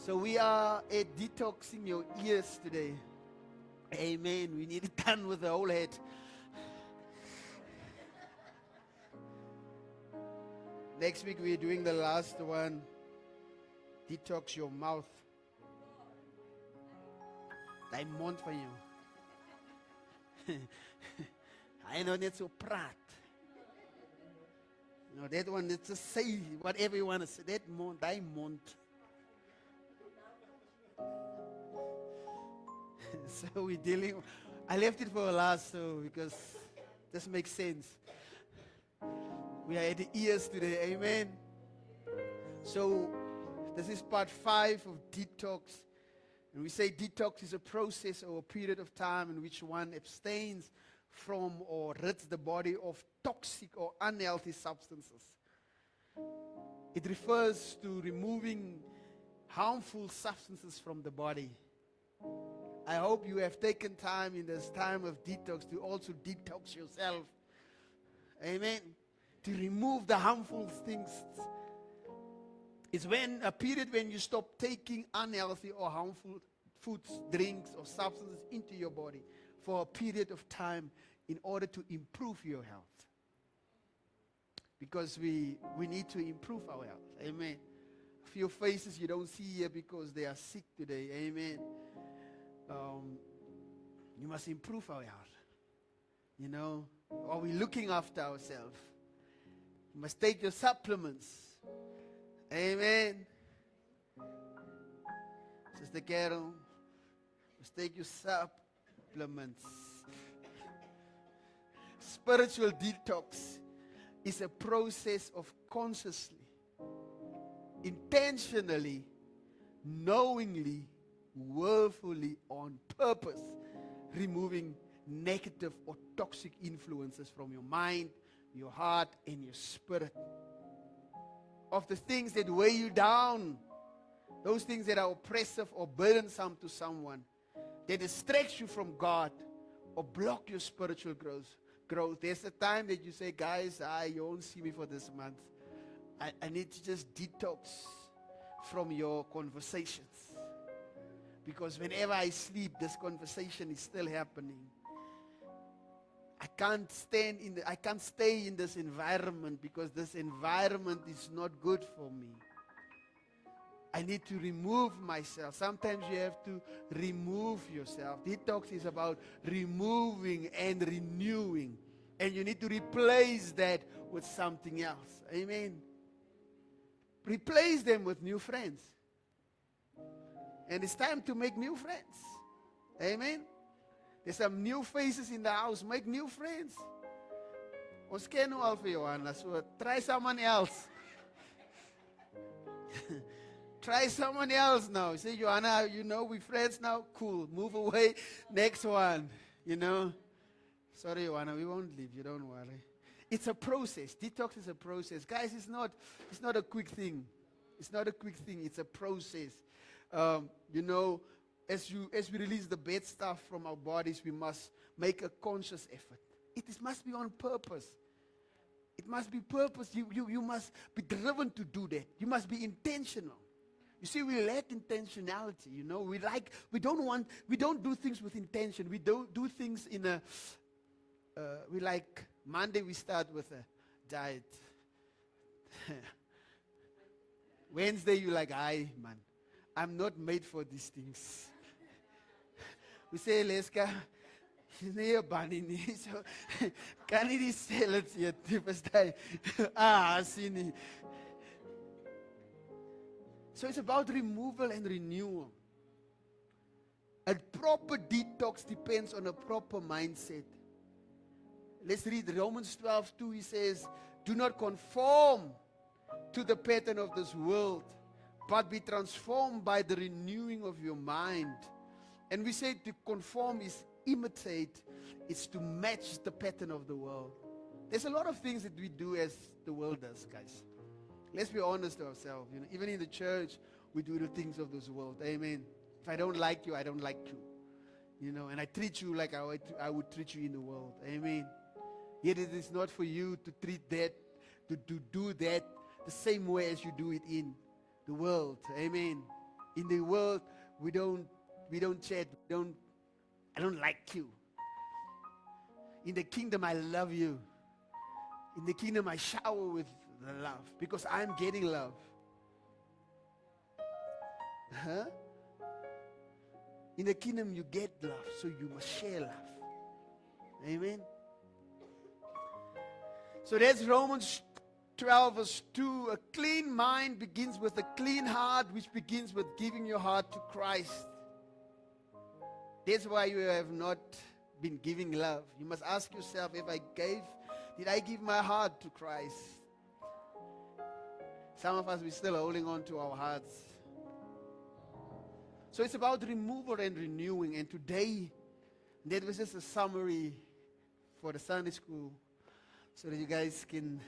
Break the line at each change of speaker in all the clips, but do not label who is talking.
So we are detoxing your ears today. Amen. We need it done with the whole head. Next week we're doing the last one. Detox your mouth. Thy mond van jou. Hy nou net so praat. No, that one, it's just say whatever you want to say. That mond, thy mond. So we're dealing. I left it for last, so because this makes sense. We are at the ears today, amen. So this is part 5 of detox. And we say detox is a process or a period of time in which one abstains from or rids the body of toxic or unhealthy substances. It refers to removing harmful substances from the body. I hope you have taken time in this time of detox to also detox yourself. Amen. To remove the harmful things. It's when a period when you stop taking unhealthy or harmful foods, drinks, or substances into your body for a period of time in order to improve your health. Because we need to improve our health. Amen. A few faces you don't see here because they are sick today. Amen. You must improve our health. You know, are we looking after ourselves? You must take your supplements. Amen. Sister Carol, must take your supplements. Spiritual detox is a process of consciously, intentionally, knowingly, willfully, on purpose, removing negative or toxic influences from your mind, your heart, and your spirit. Of the things that weigh you down, those things that are oppressive or burdensome to someone, that distracts you from God or block your spiritual growth. There's a time that you say, guys, you won't see me for this month. I need to just detox from your conversations. Because whenever I sleep, this conversation is still happening. I can't stay in this environment because this environment is not good for me. I need to remove myself. Sometimes you have to remove yourself. Detox is about removing and renewing. And you need to replace that with something else. Amen. Replace them with new friends. And it's time to make new friends. Amen. There's some new faces in the house. Make new friends. Ons ken nou al vir Johanna, so try someone else. Try someone else now. Say, Johanna, you know, we're friends now. Cool. Move away. Next one. You know. Sorry, Johanna, we won't leave you. Don't worry. It's a process. Detox is a process. Guys, it's not a quick thing. It's not a quick thing. It's a process. You know, as we release the bad stuff from our bodies, we must make a conscious effort. Must be on purpose. It must be purpose. You must be driven to do that. You must be intentional. You see, we lack intentionality. You know, we don't do things with intention. We don't do things in a. We like Monday. We start with a diet. Wednesday, you like, man, I'm not made for these things. We say, Leska, he's not a bunny, so can he sell it yet? See. So it's about removal and renewal. A proper detox depends on a proper mindset. Let's read Romans 12:2. He says, do not conform to the pattern of this world, but be transformed by the renewing of your mind. And we say to conform is imitate. It's to match the pattern of the world. There's a lot of things that we do as the world does, guys. Let's be honest to ourselves. You know, even in the church, we do the things of this world. Amen. If I don't like you, I don't like you. You know, and I treat you like I would treat you in the world. Amen. Yet it is not for you to treat that, to do that the same way as you do it in the world. Amen. In the world, we don't chat. I don't like you. In the kingdom, I love you. In the kingdom, I shower with the love because I'm getting love. Huh? In the kingdom, you get love, so you must share love. Amen. So that's Romans 12 verse 2. A clean mind begins with a clean heart, which begins with giving your heart to Christ. That's why you have not been giving love. You must ask yourself, did I give my heart to Christ? Some of us, we're still holding on to our hearts. So it's about removal and renewing. And today, that was just a summary for the Sunday school so that you guys can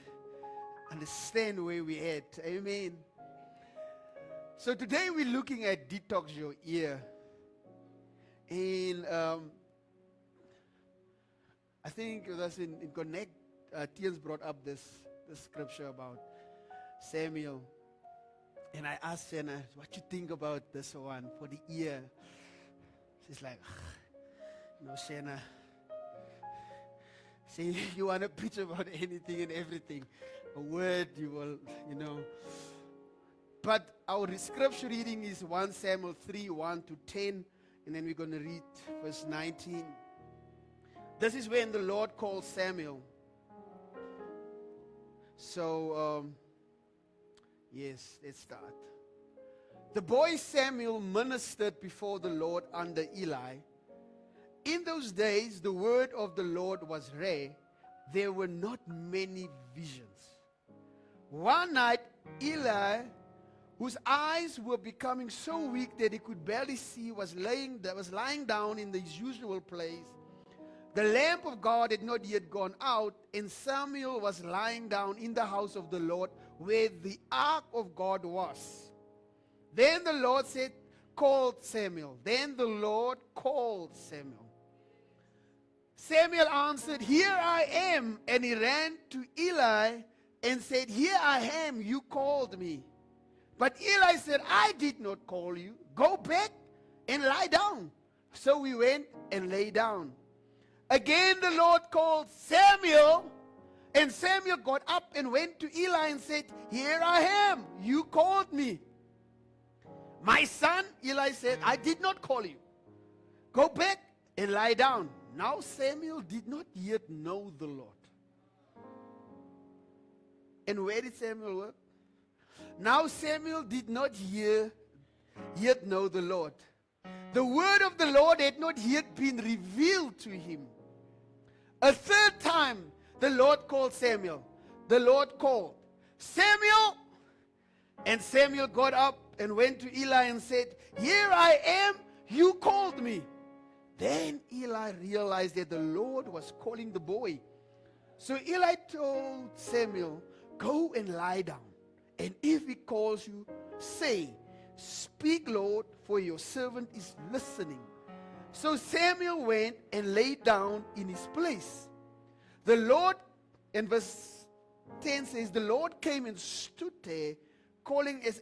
understand where we're at. Amen. So today we're looking at detox your ear. And I think it was in Connect, Tians brought up this scripture about Samuel. And I asked Shanna, what you think about this one for the ear? She's like, Shanna, say you want to preach about anything and everything. A word you will, But our scripture reading is 1 Samuel 3, 1 to 10. And then we're going to read verse 19. This is when the Lord called Samuel. So, yes, let's start. The boy Samuel ministered before the Lord under Eli. In those days, the word of the Lord was rare. There were not many visions. One night, Eli, whose eyes were becoming so weak that he could barely see, was lying down in his usual place. The lamp of God had not yet gone out, and Samuel was lying down in the house of the Lord where the ark of God was. Then the Lord called Samuel. Then the Lord called Samuel. Samuel answered, "Here I am." And he ran to Eli and said, "Here I am, you called me." But Eli said, "I did not call you. Go back and lie down." So we went and lay down. Again the Lord called Samuel, and Samuel got up and went to Eli and said, "Here I am, you called me." "My son," Eli said, "I did not call you. Go back and lie down." Now Samuel did not yet know the Lord. And where did Samuel work? Now Samuel did not yet know the Lord. The word of the Lord had not yet been revealed to him. A third time the Lord called Samuel. The Lord called, "Samuel!" And Samuel got up and went to Eli and said, "Here I am, you called me." Then Eli realized that the Lord was calling the boy. So Eli told Samuel, "Go and lie down. And if he calls you, say, 'Speak, Lord, for your servant is listening.'" So Samuel went and lay down in his place. The Lord, in verse 10 says, the Lord came and stood there, calling as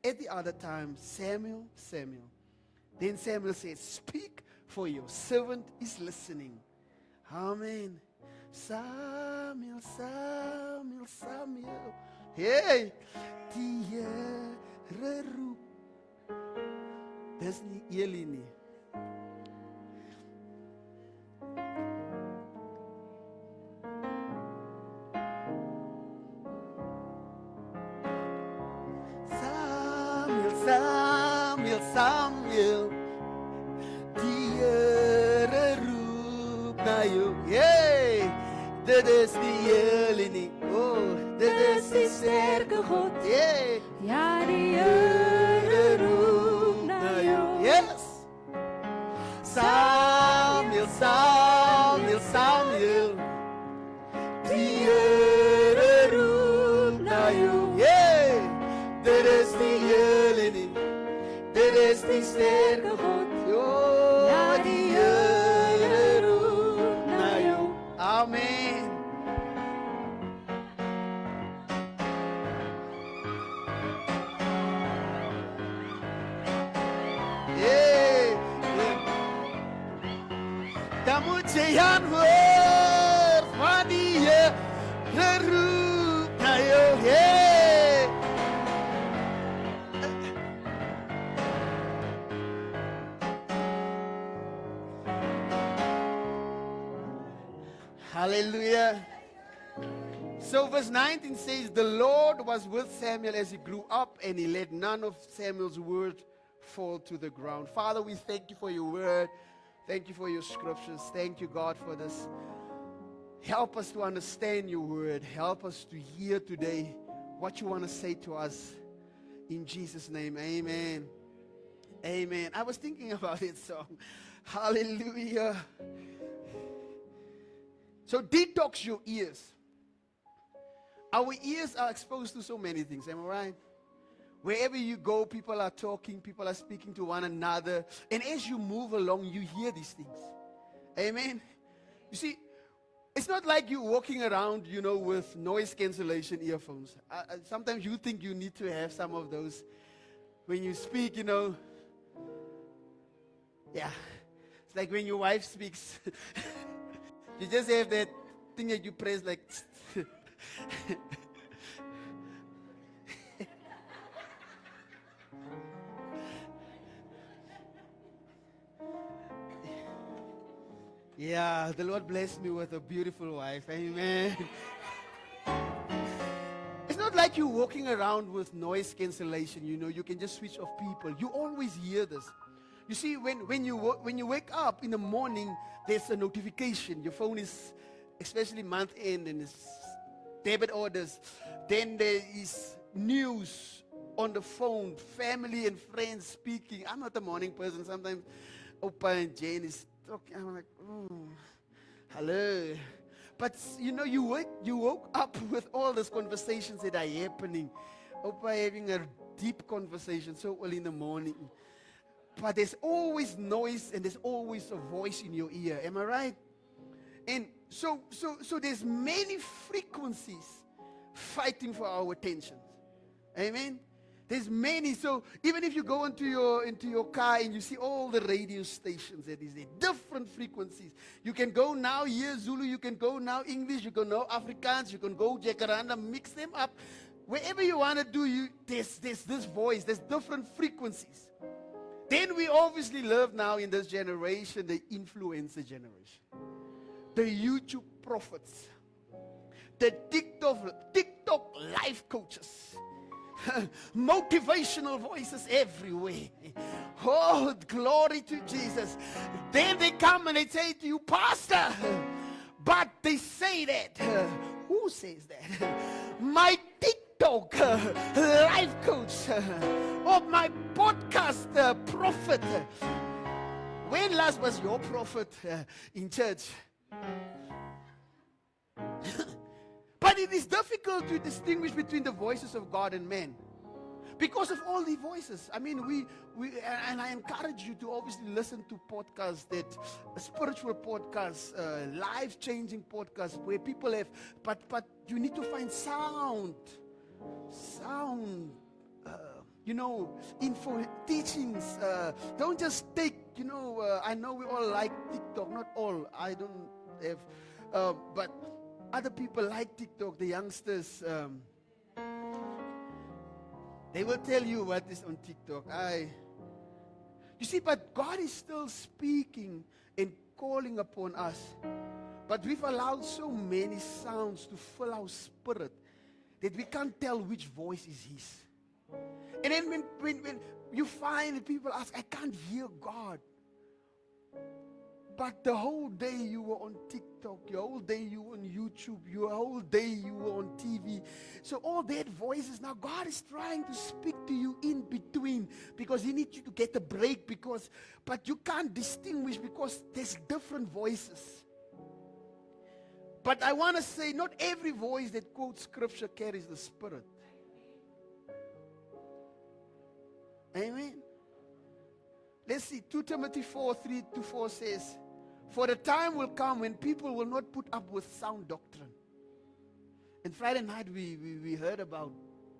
at the other time, "Samuel, Samuel." Then Samuel said, "Speak, for your servant is listening." Amen. Samuel, Samuel, Samuel. Hey, die Here roep. Dis nie Eli nie. Samuel, Samuel, Samuel. Die Here roep na jou. Hey, dit is nie Eli nie. Oh, dit is die sterke God. Yeah.
Ja, die Here roep na jou.
Yes. Samuel, Samuel, Samuel. Die Here roep na jou. Yeah. Dit is die Here nie. Dit is die sterke God. Oh,
Ja, die Here roep na jou.
Amen. Sy antwoord van die Here roep na jou. Hey. Hallelujah. So verse 19 says, the Lord was with Samuel as he grew up, and he let none of Samuel's word fall to the ground. Father, we thank you for your word. Thank you for your scriptures. Thank you, God, for this. Help us to understand your word. Help us to hear today what you want to say to us. In Jesus' name, amen. Amen. I was thinking about it, so hallelujah. So detox your ears. Our ears are exposed to so many things, am I right? Wherever you go, people are talking, people are speaking to one another. And as you move along, you hear these things. Amen. You see, it's not like you're walking around, with noise cancellation earphones. Sometimes you think you need to have some of those. When you speak, yeah. It's like when your wife speaks. You just have that thing that you press like. Yeah, the Lord blessed me with a beautiful wife. Amen. It's not like you're walking around with noise cancellation. You can just switch off people. You always hear this. You see, when you wake up in the morning, there's a notification. Your phone is, especially month end, and it's debit orders. Then there is news on the phone, family and friends speaking. I'm not a morning person. Sometimes Opa and Jane is talking. I'm like, hello. But you woke up with all these conversations that are happening. Opa having a deep conversation so early in the morning. But there's always noise and there's always a voice in your ear. Am I right? And so there's many frequencies fighting for our attention. Amen. There's many. So even if you go into your car and you see all the radio stations, there is different frequencies. You can go now here Zulu, you can go now English, you can go Afrikaans, you can go Jacaranda, mix them up. Wherever you want to do, there's this voice, there's different frequencies. Then we obviously live now in this generation, the influencer generation. The YouTube prophets. The TikTok life coaches. Motivational voices everywhere. Oh, glory to Jesus. Then they come and they say to you, Pastor, but they say that. Who says that? My TikTok life coach or my podcast prophet. When last was your prophet in church? But it is difficult to distinguish between the voices of God and man because of all the voices. I mean, we and I encourage you to obviously listen to podcasts, spiritual podcasts, life-changing podcasts where people have, but you need to find sound, info teachings. Don't just take, I know we all like TikTok, not all. I don't have, but other people like TikTok, the youngsters, they will tell you what is on TikTok. You see, but God is still speaking and calling upon us. But we've allowed so many sounds to fill our spirit that we can't tell which voice is His. And then when you find that people ask, I can't hear God. But the whole day you were on TikTok, the whole day you were on YouTube, the whole day you were on TV. So all that voices, now God is trying to speak to you in between because He needs you to get a break but you can't distinguish because there's different voices. But I want to say not every voice that quotes scripture carries the Spirit. Amen. Let's see, 2 Timothy 4:3-4 says, for the time will come when people will not put up with sound doctrine. And Friday night we heard about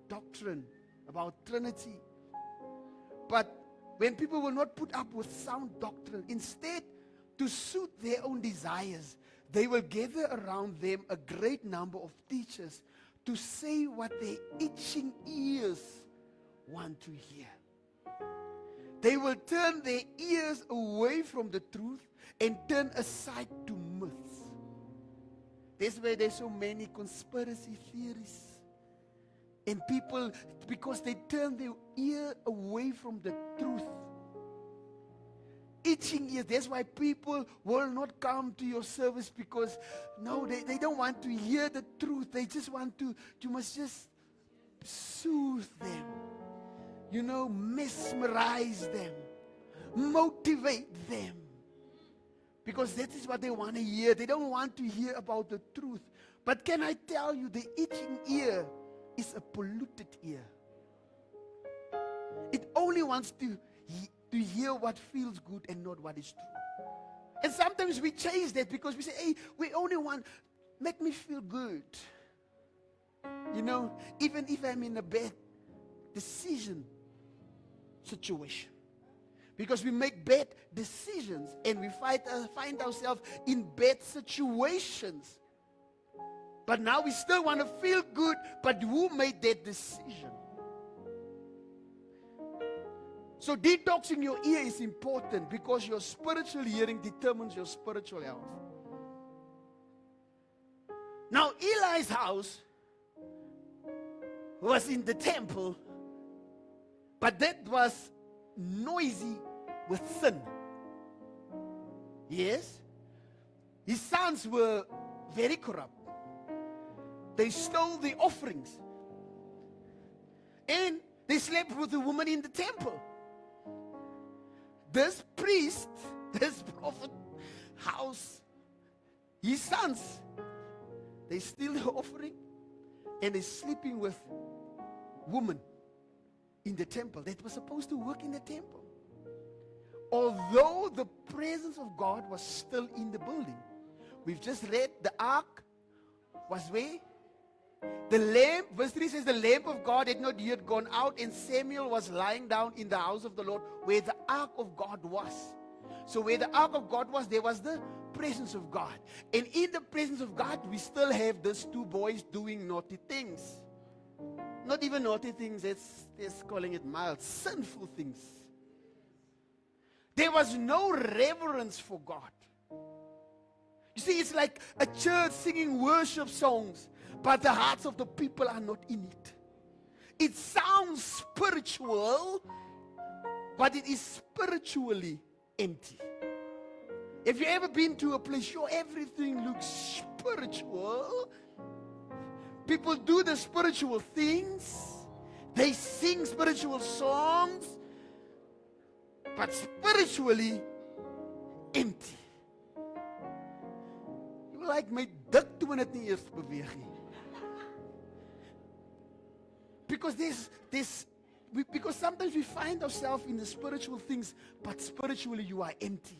doctrine, about Trinity. But when people will not put up with sound doctrine, instead to suit their own desires, they will gather around them a great number of teachers to say what their itching ears want to hear. They will turn their ears away from the truth and turn aside to myths. That's where there's so many conspiracy theories. And people, because they turn their ear away from the truth. Itching ears. That's why people will not come to your service, because no, they don't want to hear the truth. They just want to, you must just soothe them. You know, mesmerize them. Motivate them. Because that is what they want to hear. They don't want to hear about the truth. But can I tell you, the itching ear is a polluted ear. It only wants to hear what feels good and not what is true. And sometimes we change that because we say, hey, we only want, make me feel good. You know, even if I'm in a bad decision situation. Because we make bad decisions and we find ourselves in bad situations. But now we still want to feel good, but who made that decision? So detoxing your ear is important because your spiritual hearing determines your spiritual health. Now Eli's house was in the temple, but that was noisy with sin. Yes? His sons were very corrupt. They stole the offerings. And they slept with the woman in the temple. This priest, this prophet house, his sons, they steal the offering and they're sleeping with women in the temple that were supposed to work in the temple. Although the presence of God was still in the building. We've just read the ark was where? The lamp, verse 3 says, the lamp of God had not yet gone out, and Samuel was lying down in the house of the Lord where the ark of God was. So where the ark of God was, there was the presence of God. And in the presence of God, we still have these two boys doing naughty things. Not even naughty things, it's calling it mild, sinful things. There was no reverence for God. You see, it's like a church singing worship songs, but the hearts of the people are not in it. It sounds spiritual, but it is spiritually empty. Have you ever been to a place where everything looks spiritual? People do the spiritual things. They sing spiritual songs, but spiritually empty. Jy wil like my dik toe en dit nie eers beweeg nie. Because sometimes we find ourselves in the spiritual things, but spiritually you are empty.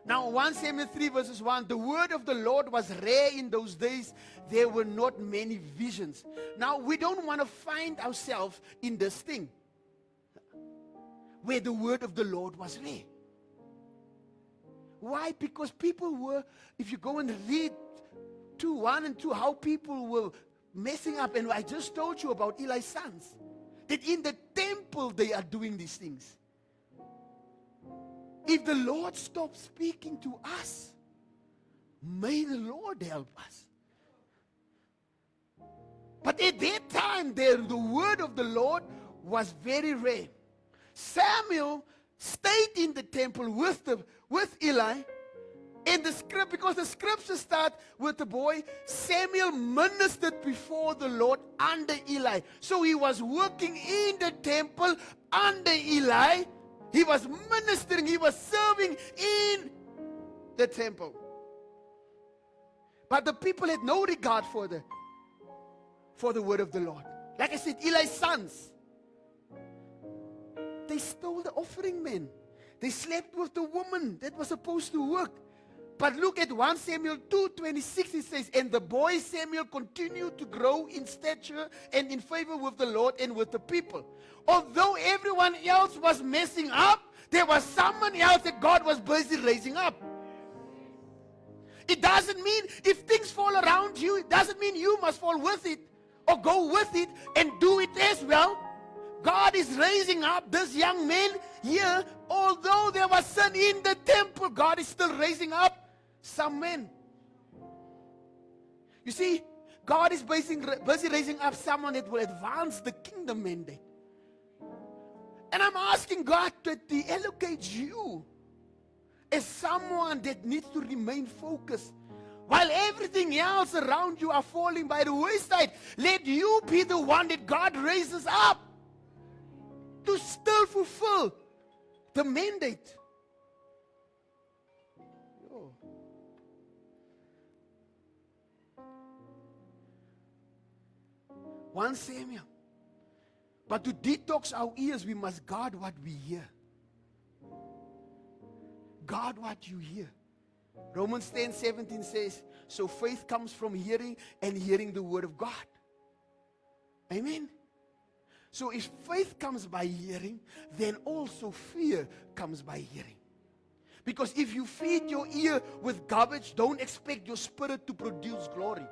Now 1 Samuel 3 verses 1, the word of the Lord was rare in those days. There were not many visions. Now we don't want to find ourselves in this thing where the word of the Lord was rare. Why? Because people were, if you go and read 1 and 2, how people were messing up. And I just told you about Eli's sons. That in the temple they are doing these things. If the Lord stops speaking to us, may the Lord help us. But at that time, the word of the Lord was very rare. Samuel stayed in the temple with Eli. And because the scripture starts with the boy, Samuel ministered before the Lord under Eli. So he was working in the temple under Eli. He was ministering, he was serving in the temple. But the people had no regard for the word of the Lord. Like I said, Eli's sons, they stole the offering, man. They slept with the woman that was supposed to work. But look at 1 Samuel 2:26. It says, and the boy Samuel continued to grow in stature and in favor with the Lord and with the people. Although everyone else was messing up, there was someone else that God was busy raising up. It doesn't mean if things fall around you, it doesn't mean you must fall with it or go with it and do it as well. God is raising up this young man here. Although there was sin in the temple, God is still raising up some men. You see, God is busy raising up someone that will advance the kingdom mandate. And I'm asking God to allocate you as someone that needs to remain focused. While everything else around you are falling by the wayside, let you be the one that God raises up to still fulfill the mandate. Yo. One Samuel. But to detox our ears, we must guard what we hear. Guard what you hear. Romans 10:17 says, so faith comes from hearing, and hearing the word of God. Amen. So if faith comes by hearing, then also fear comes by hearing. Because if you feed your ear with garbage, don't expect your spirit to produce glory.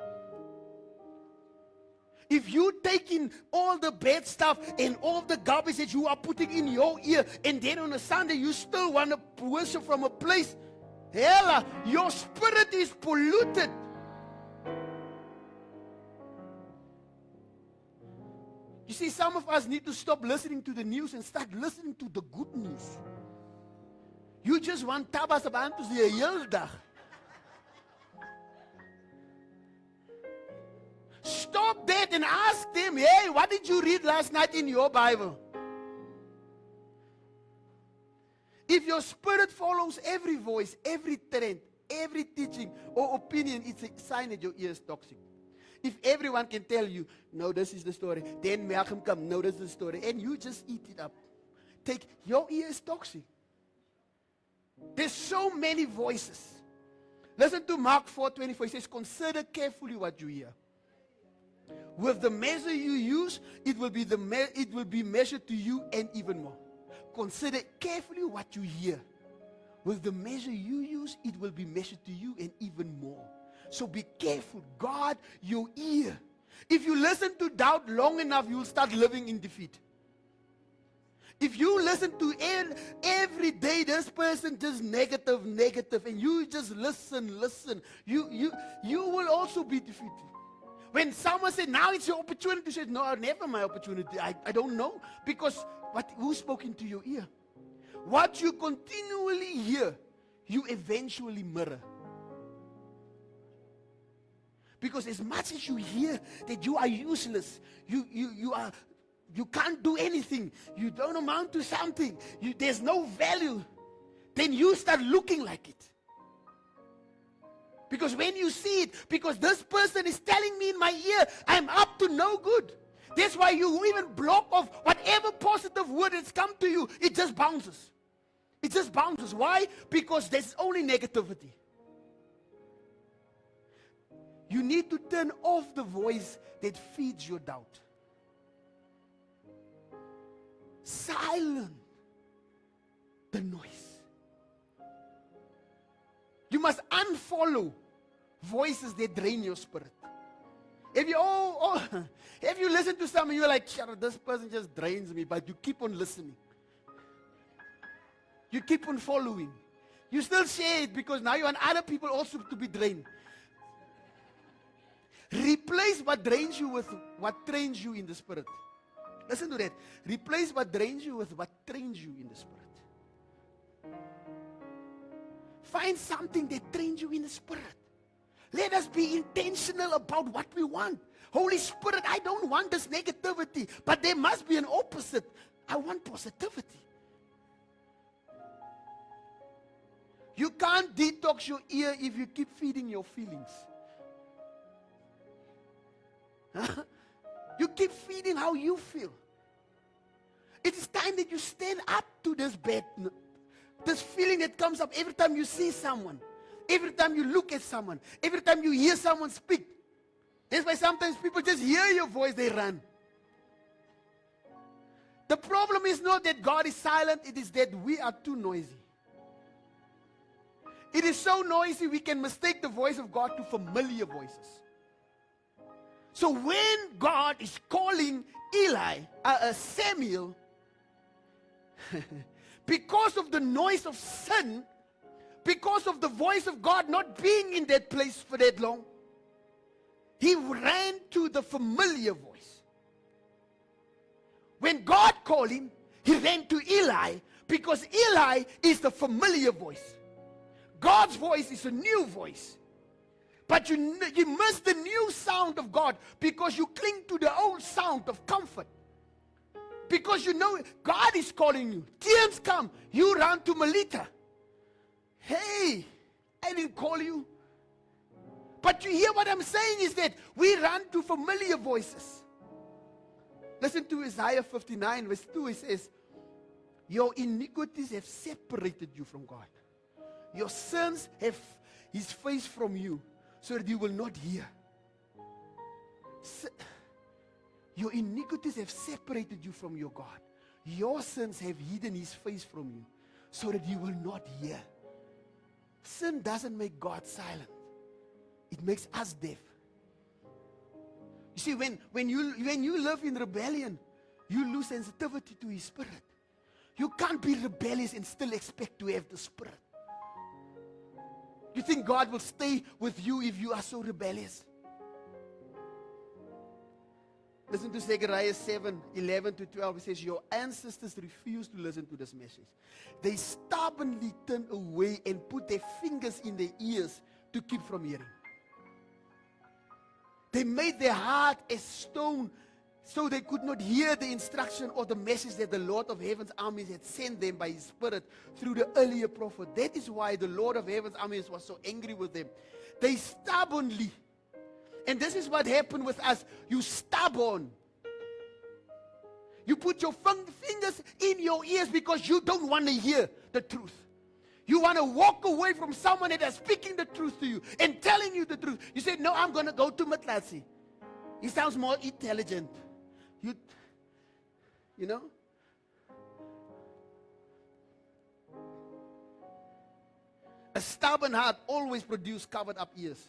If you take in all the bad stuff and all the garbage that you are putting in your ear, and then on a Sunday you still want to worship from a place, hell, your spirit is polluted. You see, some of us need to stop listening to the news and start listening to the good news. You just want tabas about to see a hele dag. Stop that and ask them, hey, what did you read last night in your Bible? If your spirit follows every voice, every trend, every teaching or opinion, it's a sign that your ear is toxic. If everyone can tell you, no, this is the story, then Malcolm come, no, this is the story, and you just eat it up. Your ear is toxic. There's so many voices. Listen to Mark 4:24. It says, consider carefully what you hear. With the measure you use, it will be measured to you and even more. Consider carefully what you hear. With the measure you use, it will be measured to you and even more. So be careful. Guard your ear. If you listen to doubt long enough, you will start living in defeat. If you listen to every day this person just negative, and you just listen, you will also be defeated. When someone said, now it's your opportunity, you said, no, never my opportunity. I don't know. Because who spoke into your ear? What you continually hear, you eventually mirror. Because as much as you hear that you are useless, you can't do anything, you don't amount to something, there's no value, then you start looking like it. Because when you see it, because this person is telling me in my ear, I'm up to no good. That's why you even block off whatever positive word that's come to you. It just bounces. It just bounces. Why? Because there's only negativity. You need to turn off the voice that feeds your doubt. Silence the noise. You must unfollow voices that drain your spirit. If you listen to someone, you're like, this person just drains me, but you keep on listening. You keep on following. You still share it because now you want other people also to be drained. Replace what drains you with what trains you in the spirit. Listen to that. Replace what drains you with what trains you in the spirit. Find something that trains you in the spirit. Let us be intentional about what we want. Holy Spirit, I don't want this negativity, but there must be an opposite. I want positivity. You can't detox your ear if you keep feeding your feelings. You keep feeding how you feel. It is time that you stand up to this feeling that comes up every time you see someone. every time you look at someone, every time you hear someone speak. That's why sometimes people just hear your voice, they run. The problem is not that God is silent, it is that we are too noisy. It is so noisy we can mistake the voice of God to familiar voices. So when God is calling Samuel, because of the noise of sin, because of the voice of God not being in that place for that long, he ran to the familiar voice. When God called him, he ran to Eli because Eli is the familiar voice. God's voice is a new voice. But you miss the new sound of God because you cling to the old sound of comfort. Because you know God is calling you. Tears come, you run to Melita. Hey, I didn't call you. But you hear what I'm saying is that we run to familiar voices. Listen to Isaiah 59 verse 2. It says, your iniquities have separated you from God. Your sins have his face from you, so that you will not hear. Your iniquities have separated you from your God. Your sins have hidden his face from you, so that you will not hear. Sin doesn't make God silent. It makes us deaf. You see, when you live in rebellion, you lose sensitivity to his spirit. You can't be rebellious and still expect to have the spirit. You think God will stay with you if you are so rebellious? Listen to Zechariah 7:11-12. It says, your ancestors refused to listen to this message. They stubbornly turned away and put their fingers in their ears to keep from hearing. They made their heart as stone so they could not hear the instruction or the message that the Lord of Heaven's armies had sent them by his Spirit through the earlier prophet. That is why the Lord of Heaven's armies was so angry with them. They stubbornly, and this is what happened with us, you stubborn. You put your fingers in your ears because you don't want to hear the truth. You want to walk away from someone that is speaking the truth to you and telling you the truth. You say, no, I'm going to go to Matlasi. He sounds more intelligent. You know? A stubborn heart always produces covered up ears.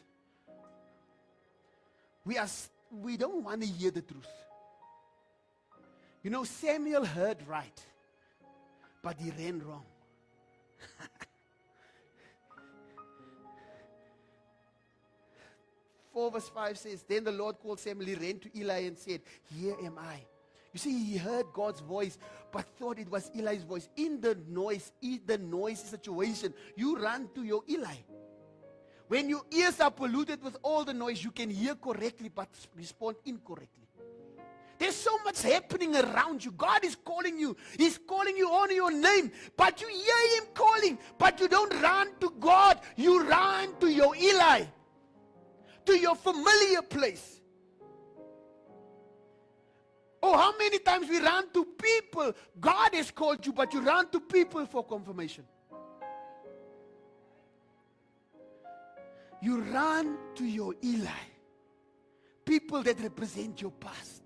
We don't want to hear the truth. You know, Samuel heard right, but he ran wrong. 4 verse 5 says, then the Lord called Samuel, he ran to Eli and said, here am I. You see, he heard God's voice, but thought it was Eli's voice. In the noisy situation, you run to your Eli. When your ears are polluted with all the noise, you can hear correctly, but respond incorrectly. There's so much happening around you. God is calling you. He's calling you on your name, but you hear him calling, but you don't run to God. You run to your Eli, to your familiar place. Oh, how many times we run to people. God has called you, but you run to people for confirmation. You run to your Eli, people that represent your past.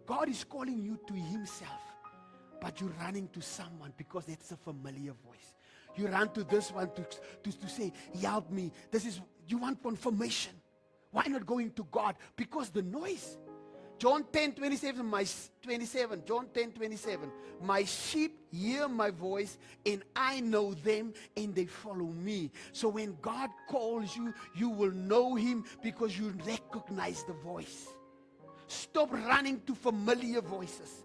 God is calling you to himself, but you're running to someone because that's a familiar voice. You run to this one to say, help me. You want confirmation. Why not going to God? Because the noise. John 10:27, John 10:27. My sheep hear my voice, and I know them, and they follow me. So when God calls you, you will know him because you recognize the voice. Stop running to familiar voices.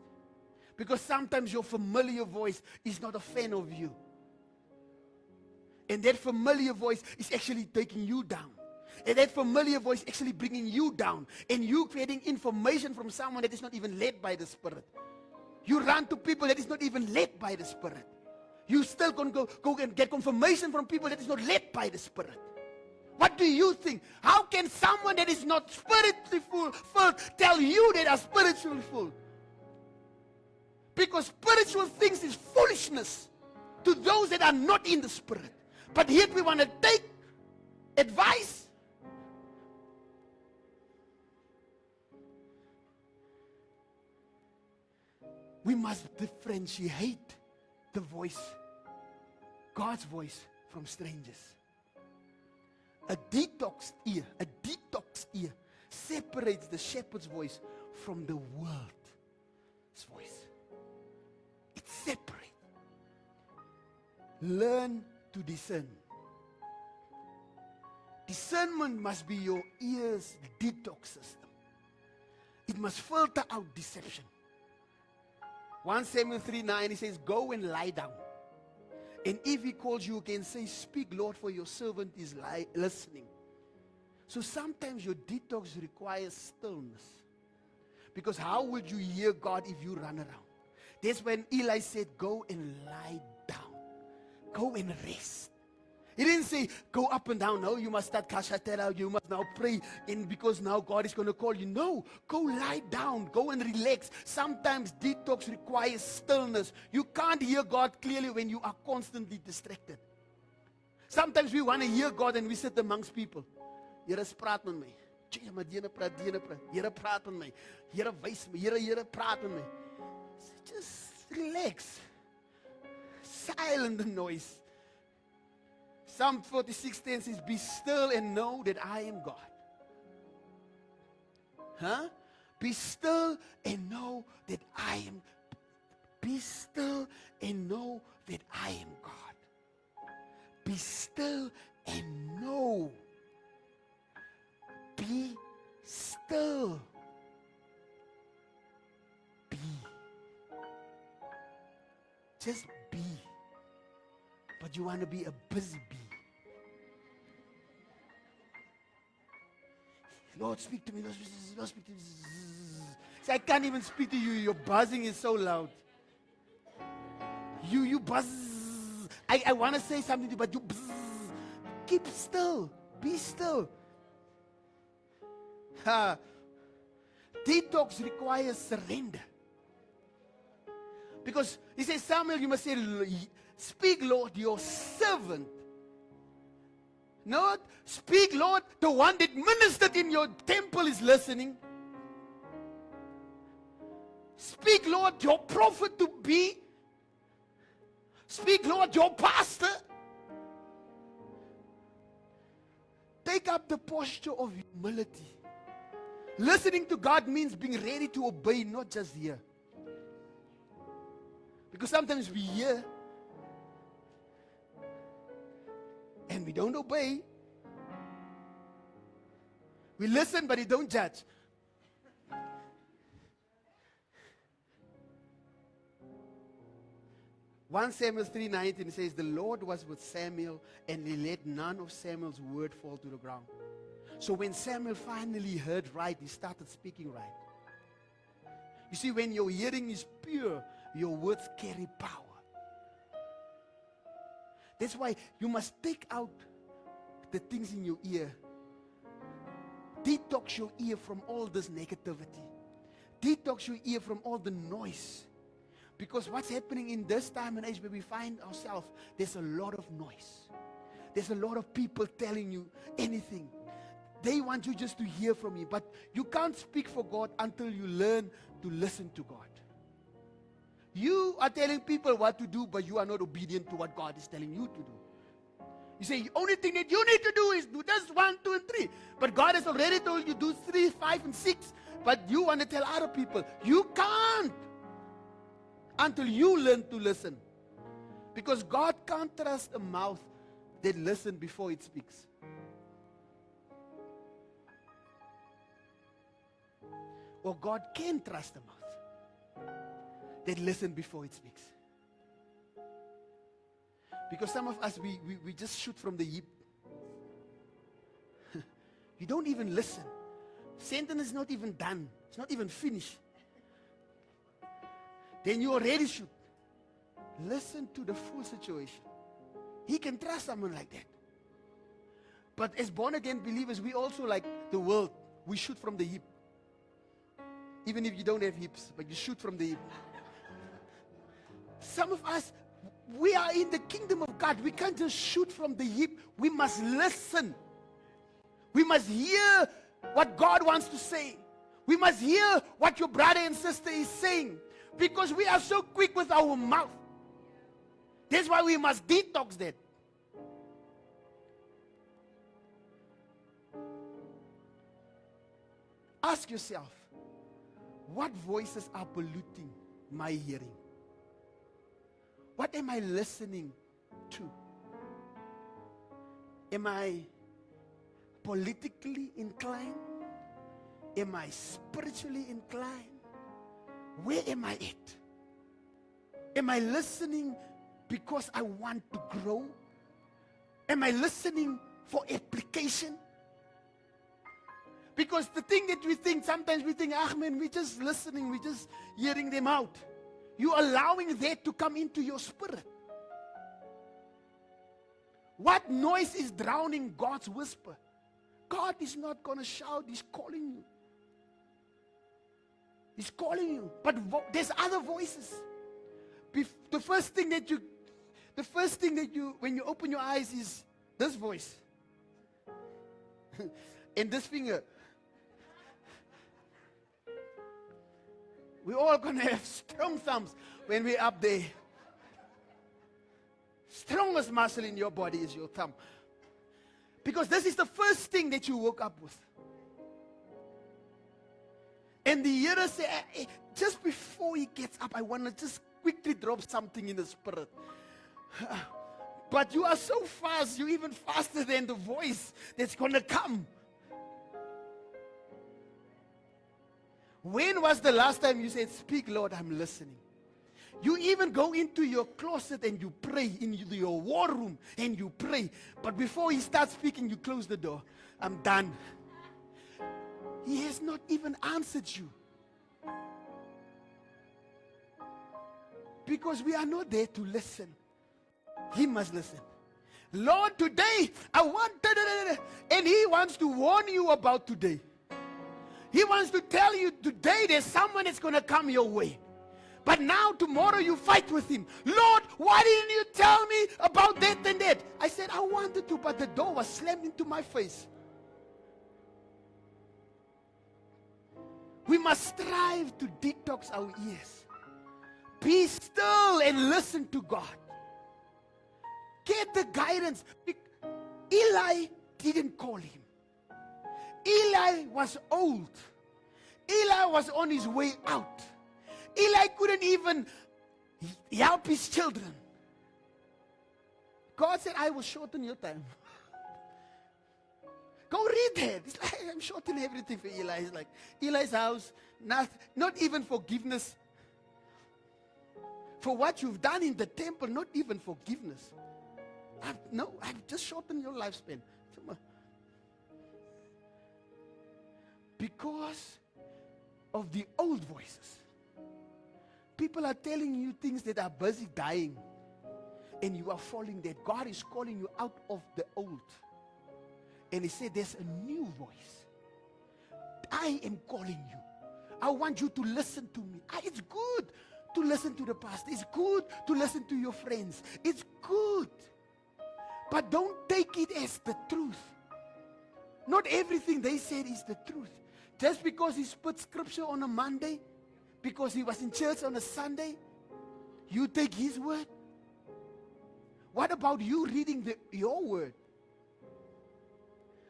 Because sometimes your familiar voice is not a fan of you. And that familiar voice is actually taking you down. And that familiar voice actually bringing you down. And you creating information from someone that is not even led by the Spirit. You run to people that is not even led by the Spirit. You still going to go and get confirmation from people that is not led by the Spirit. What do you think? How can someone that is not spiritually full tell you they are spiritually full? Because spiritual things is foolishness to those that are not in the Spirit. But yet we want to take advice. We must differentiate the voice, God's voice, from strangers. A detoxed ear separates the shepherd's voice from the world's voice. It's separate. Learn to discern. Discernment must be your ear's detox system. It must filter out deception. 1 Samuel 3:9, he says, go and lie down. And if he calls you again, say, speak, Lord, for your servant is listening. So sometimes your detox requires stillness. Because how would you hear God if you run around? That's when Eli said, go and lie down. Go and rest. He didn't say, go up and down. No, you must start kashatera. You must now pray. And because now God is going to call you. No, go lie down. Go and relax. Sometimes detox requires stillness. You can't hear God clearly when you are constantly distracted. Sometimes we want to hear God and we sit amongst people. Here praat met my. Here praat met my. Here wys my. Here praat met my. Just relax. Silent the noise. Psalm 46:10 says, be still and know that I am God. Huh? Be still and know that I am. Be still and know that I am God. Be still and know. Be still. Be. Just be. But you want to be a busy bee. Lord, speak to me. Lord, speak to me. See, I can't even speak to you. Your buzzing is so loud. You buzz. I want to say something to you, but you buzz. Keep still. Be still. Detox requires surrender. Because he says, Samuel, you must say, speak, Lord, your servant. Not speak, Lord, the one that ministered in your temple is listening. Speak, Lord, your prophet to be. Speak, Lord, your pastor. Take up the posture of humility. Listening to God means being ready to obey, not just hear. Because sometimes we hear and we don't obey. We listen, but we don't judge. One Samuel 3:19 says, the Lord was with Samuel, and he let none of Samuel's word fall to the ground. So when Samuel finally heard right, he started speaking right. You see, when your hearing is pure, your words carry power. That's why you must take out the things in your ear. Detox your ear from all this negativity. Detox your ear from all the noise. Because what's happening in this time and age where we find ourselves, there's a lot of noise. There's a lot of people telling you anything. They want you just to hear from me. But you can't speak for God until you learn to listen to God. You are telling people what to do, but you are not obedient to what God is telling you to do. You say, the only thing that you need to do is do this 1, 2, and 3. But God has already told you do 3, 5, and 6. But you want to tell other people. You can't until you learn to listen. Because God can't trust a mouth that listens before it speaks. Or God can trust a mouth that listens before it speaks. Because some of us, we just shoot from the hip. You don't even listen. Sentence is not even done. It's not even finished. Then you already shoot. Listen to the full situation. He can trust someone like that. But as born-again believers, we also, like the world, we shoot from the hip. Even if you don't have hips, but you shoot from the hip. Some of us, We are in the kingdom of God. We can't just shoot from the hip. We must listen. We must hear what God wants to say. We must hear what your brother and sister is saying. Because we are so quick with our mouth. That's why we must detox that. Ask yourself, what voices are polluting my hearing? What am I listening to? Am I politically inclined? Am I spiritually inclined? Where am I at? Am I listening because I want to grow? Am I listening for application? Because the thing that we think, sometimes we think, ah man, we're just listening, we're just hearing them out. You're allowing that to come into your spirit. What noise is drowning God's whisper? God is not going to shout, He's calling you. He's calling you. But there's other voices. The first thing that you, when you open your eyes is this voice. And this finger. We're all going to have strong thumbs when we're up there. Strongest muscle in your body is your thumb. Because this is the first thing that you woke up with. And the hearer said, just before he gets up, I want to just quickly drop something in the spirit. But you are so fast, you're even faster than the voice that's going to come. When was the last time you said, speak, Lord, I'm listening? You even go into your closet and you pray, in your war room, and you pray. But before he starts speaking, you close the door. I'm done. He has not even answered you. Because we are not there to listen. He must listen. Lord, today, I want... And he wants to warn you about today. He wants to tell you today there's someone that's going to come your way. But now, tomorrow, you fight with him. Lord, why didn't you tell me about that and that? I said, I wanted to, but the door was slammed into my face. We must strive to detox our ears. Be still and listen to God. Get the guidance. Eli didn't call him. Eli was old. Eli was on his way out. Eli couldn't even help his children. God said, I will shorten your time. Go read that. It's like, I'm shortening everything for Eli. It's like, Eli's house, not even forgiveness. For what you've done in the temple, not even forgiveness. I've just shortened your lifespan. Because of the old voices. People are telling you things that are busy dying. And you are falling dead. God is calling you out of the old. And he said, there's a new voice. I am calling you. I want you to listen to me. It's good to listen to the pastor. It's good to listen to your friends. It's good. But don't take it as the truth. Not everything they said is the truth. Just because he put scripture on a Monday, because he was in church on a Sunday, you take his word. What about you reading your word?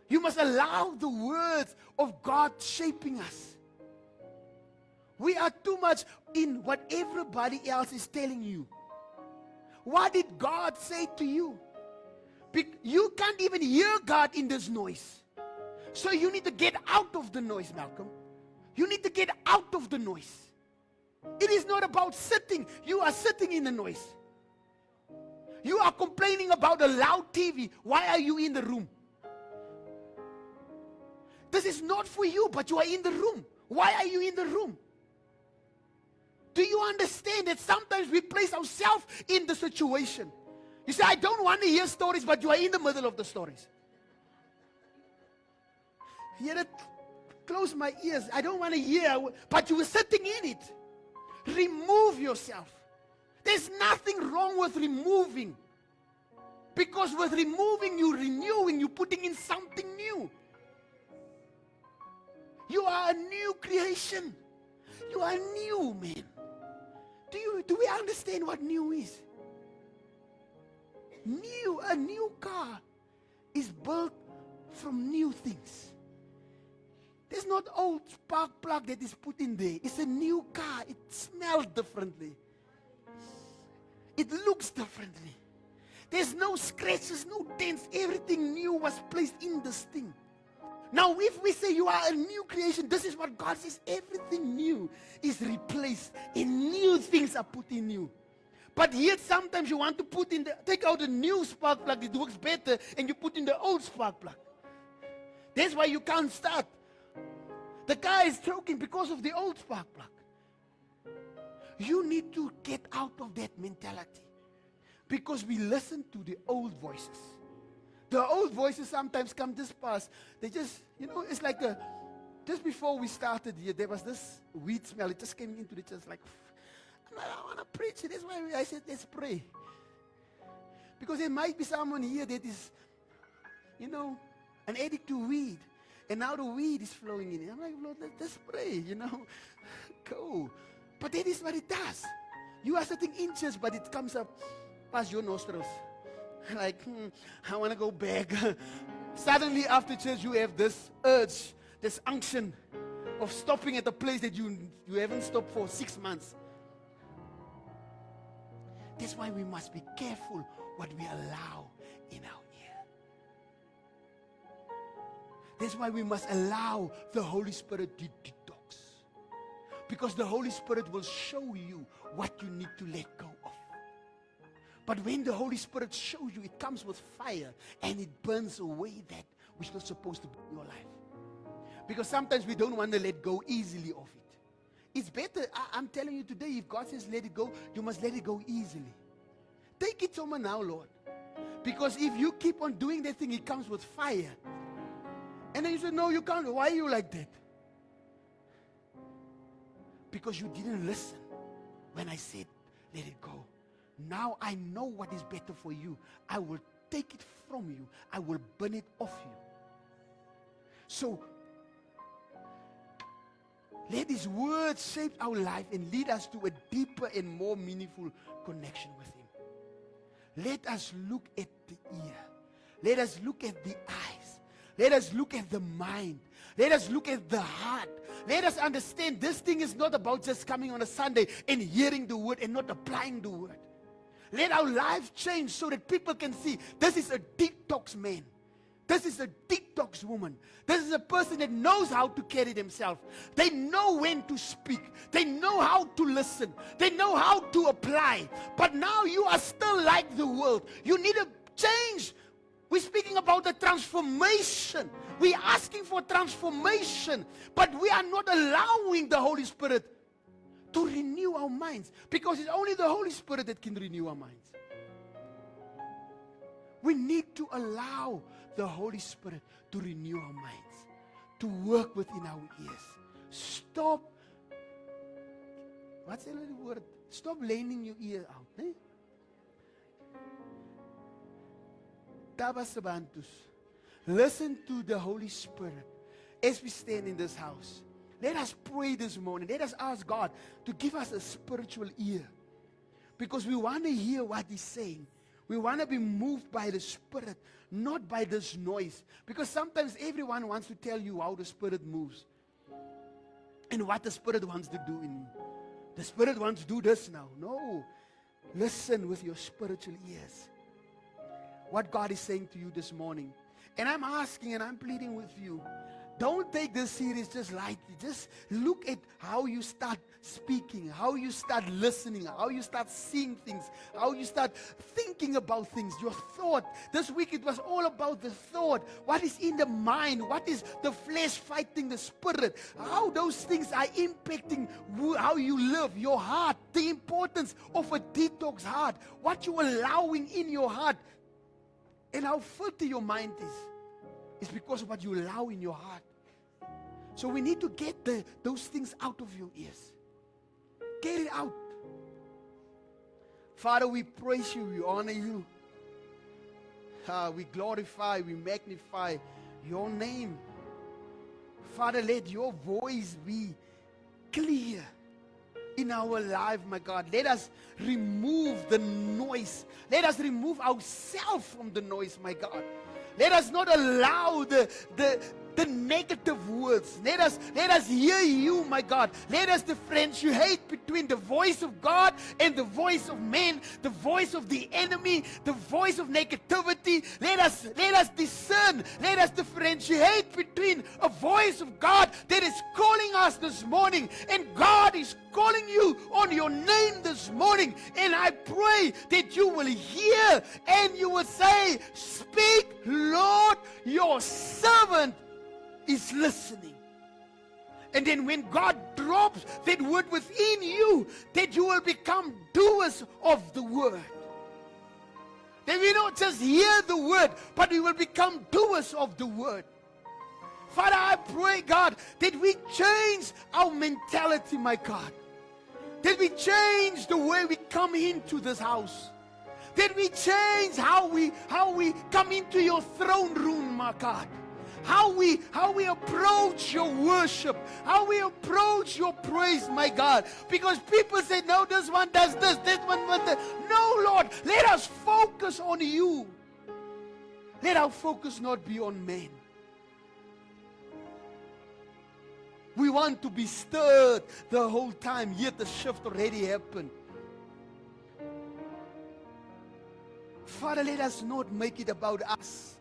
You must allow the words of God shaping us. We are too much in what everybody else is telling you. What did God say to you? You can't even hear God in this noise. So you need to get out of the noise, Malcolm. You need to get out of the noise. It is not about sitting. You are sitting in the noise. You are complaining about a loud TV. Why are you in the room? This is not for you, but you are in the room. Why are you in the room? Do you understand that sometimes we place ourselves in the situation? You say, I don't want to hear stories, but you are in the middle of the stories. Here, close my ears. I don't want to hear, but you were sitting in it. Remove yourself. There's nothing wrong with removing. Because with removing, you're renewing, you're putting in something new. You are a new creation. You are new, man. Do we understand what new is? A new car is built from new things. There's not old spark plug that is put in there. It's a new car. It smells differently. It looks differently. There's no scratches, no dents. Everything new was placed in this thing. Now, if we say you are a new creation, this is what God says. Everything new is replaced and new things are put in you. But yet sometimes you want to take out a new spark plug, it works better, and you put in the old spark plug. That's why you can't start. The car is choking because of the old spark plug. You need to get out of that mentality. Because we listen to the old voices. The old voices sometimes come this past. They just, it's like just before we started here, there was this weed smell. It just came into the church like, I want to preach. That's why I said, let's pray. Because there might be someone here that is, an addict to weed. And now the weed is flowing in. I'm like, Lord, let's pray, Go. But that is what it does. You are sitting in church, but it comes up past your nostrils. Like, I want to go back. Suddenly after church, you have this urge, this unction of stopping at a place that you haven't stopped for 6 months. That's why we must be careful what we allow in our ear. That's why we must allow the Holy Spirit to detox. Because the Holy Spirit will show you what you need to let go of. But when the Holy Spirit shows you, it comes with fire and it burns away that which is not supposed to be in your life. Because sometimes we don't want to let go easily of it. It's better, I'm telling you today, if God says let it go, you must let it go easily. Take it somewhere now, Lord. Because if you keep on doing that thing, it comes with fire. And then you say, no, you can't. Why are you like that? Because you didn't listen when I said, let it go. Now I know what is better for you. I will take it from you. I will burn it off you. So, let His word shape our life and lead us to a deeper and more meaningful connection with Him. Let us look at the ear. Let us look at the eyes. Let us look at the mind. Let us look at the heart. Let us understand this thing is not about just coming on a Sunday and hearing the word and not applying the word. Let our life change so that people can see this is a detox man. This is a detox woman. This is a person that knows how to carry themselves. They know when to speak. They know how to listen. They know how to apply. But now you are still like the world. You need a change. We're speaking about the transformation. We're asking for transformation. But we are not allowing the Holy Spirit to renew our minds. Because it's only the Holy Spirit that can renew our minds. We need to allow the Holy Spirit to renew our minds, to work within our ears. Stop, what's the word? Stop leaning your ear out. Eh? Tabasabantus. Listen to the Holy Spirit as we stand in this house. Let us pray this morning. Let us ask God to give us a spiritual ear. Because we want to hear what He's saying. We want to be moved by the Spirit, not by this noise. Because sometimes everyone wants to tell you how the Spirit moves. And what the Spirit wants to do in you. The Spirit wants to do this now. No. Listen with your spiritual ears. What God is saying to you this morning. And I'm asking and I'm pleading with you. Don't take this series just lightly. Just look at how you start speaking, how you start listening, how you start seeing things, how you start thinking about things, your thought. This week it was all about the thought. What is in the mind? What is the flesh fighting the spirit? How those things are impacting how you live, your heart, the importance of a detox heart, what you're allowing in your heart, and how filthy your mind is. It's because of what you allow in your heart. So we need to get those things out of your ears. Get it out. Father, we praise you, we honor you. We glorify, we magnify your name. Father, let your voice be clear in our life, my God. Let us remove the noise. Let us remove ourselves from the noise, my God. Let us not allow the negative words. Let us hear you, my God. Let us differentiate between the voice of God and the voice of man, the voice of the enemy, the voice of negativity. Let us discern. Let us differentiate between a voice of God that is calling us this morning, and God is calling you on your name this morning. And I pray that you will hear and you will say, "Speak, Lord, your servant is listening." And then when God drops that word within you, that you will become doers of the word. That we don't just hear the word, but we will become doers of the word. Father, I pray, God, that we change our mentality, my God. That we change the way we come into this house. That we change how we come into your throne room, my God. How we approach your worship, how we approach your praise, my God. Because people say, no, this one does this one does that. No, Lord, let us focus on you. Let our focus not be on men. We want to be stirred the whole time, yet the shift already happened. Father, let us not make it about us.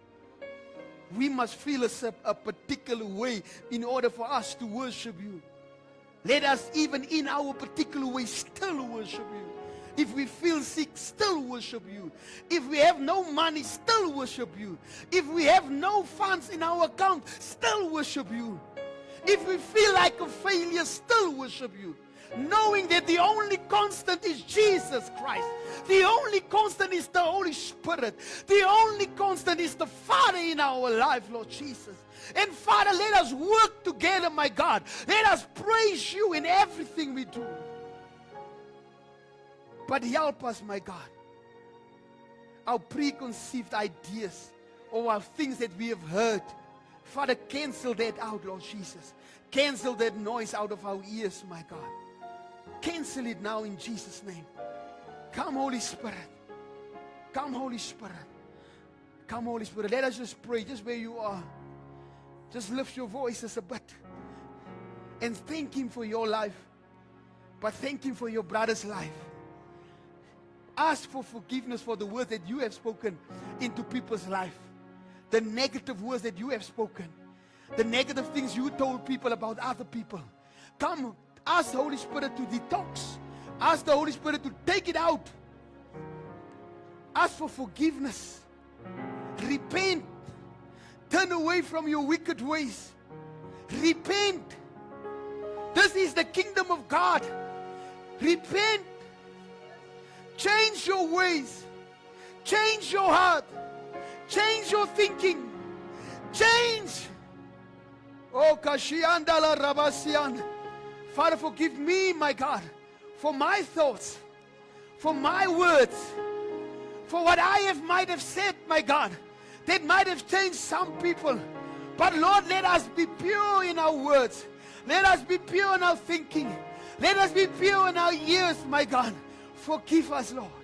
We must feel a particular way in order for us to worship you. Let us, even in our particular way, still worship you. If we feel sick, still worship you. If we have no money, still worship you. If we have no funds in our account, still worship you. If we feel like a failure, still worship you. Knowing that the only constant is Jesus Christ. The only constant is the Holy Spirit. The only constant is the Father in our life, Lord Jesus. And Father, let us work together, my God. Let us praise you in everything we do. But help us, my God. Our preconceived ideas or our things that we have heard, Father, cancel that out, Lord Jesus. Cancel that noise out of our ears, my God. Cancel it now in Jesus' name. Come, Holy Spirit. Come, Holy Spirit. Come, Holy Spirit. Let us just pray just where you are. Just lift your voices a bit. And thank Him for your life. But thank Him for your brother's life. Ask for forgiveness for the words that you have spoken into people's life. The negative words that you have spoken. The negative things you told people about other people. Come, ask the Holy Spirit to detox. Ask the Holy Spirit to take it out. Ask for forgiveness. Repent. Turn away from your wicked ways. Repent. This is the kingdom of God. Repent. Change your ways. Change your heart. Change your thinking. Change. Oh, Kashiandala Rabasian. Father, forgive me, my God, for my thoughts, for my words, for what I might have said, my God, that might have changed some people. But Lord, let us be pure in our words. Let us be pure in our thinking. Let us be pure in our ears, my God. Forgive us, Lord.